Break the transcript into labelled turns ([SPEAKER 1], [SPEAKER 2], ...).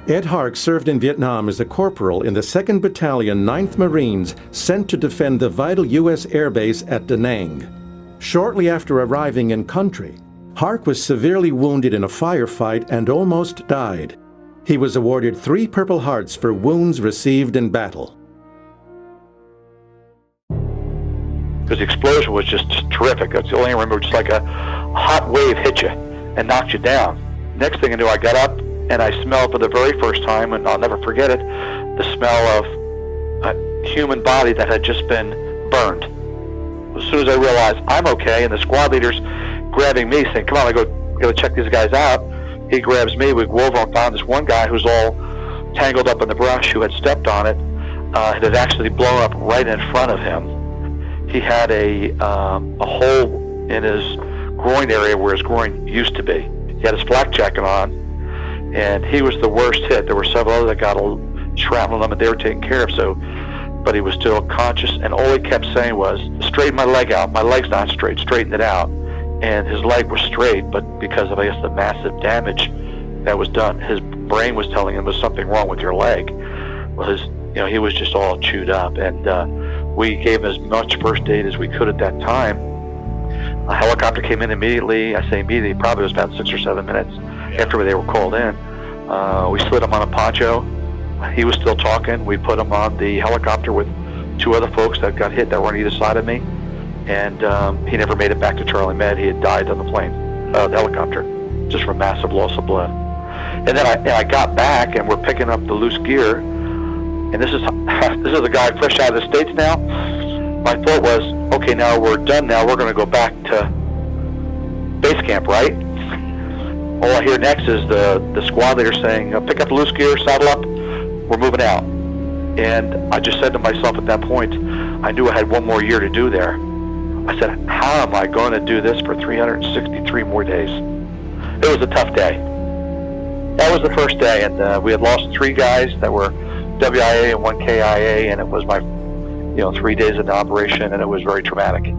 [SPEAKER 1] Ed Hark served in Vietnam as a corporal in the 2nd Battalion, 9th Marines, sent to defend the vital U.S. airbase at Da Nang. Shortly after arriving in country, Hark was severely wounded in a firefight and almost died. He was awarded 3 Purple Hearts for wounds received in battle.
[SPEAKER 2] Because the explosion was just terrific. That's the only thing I remember, just like a hot wave hit you and knocked you down. Next thing I knew, I got up and I smelled for the very first time, and I'll never forget it, the smell of a human body that had just been burned. As soon as I realized I'm okay, and the squad leader's grabbing me, saying, "Come on, I gotta check these guys out." He grabs me. We go over and found this one guy who's all tangled up in the brush, who had stepped on it. It had actually blown up right in front of him. He had a hole in his groin area where his groin used to be. He had his flak jacket on, and he was the worst hit. There were several others that got a shrapnel on him, and they were taken care of. But he was still conscious, and all he kept saying was, "Straighten my leg out. My leg's not straight. Straighten it out." And his leg was straight, but because of, I guess, the massive damage that was done, his brain was telling him there's something wrong with your leg. Well, he was just all chewed up, and we gave him as much first aid as we could at that time. A helicopter came in immediately. I say immediately, probably was about 6 or 7 minutes after they were called in. We slid him on a poncho. He was still talking. We put him on the helicopter with 2 other folks that got hit that were on either side of me. And he never made it back to Charlie Med. He had died on the plane, the helicopter, just from massive loss of blood. And then I got back, and we're picking up the loose gear. And this is a guy fresh out of the States now. My thought was, okay, now we're done now. We're going to go back to base camp, right? All I hear next is the squad leader saying, "Pick up the loose gear, saddle up, we're moving out." And I just said to myself at that point, I knew I had 1 more year to do there. I said, how am I going to do this for 363 more days? It was a tough day. That was the first day, and we had lost 3 guys that were WIA and 1 KIA, and it was my 3 days into operation, and it was very traumatic.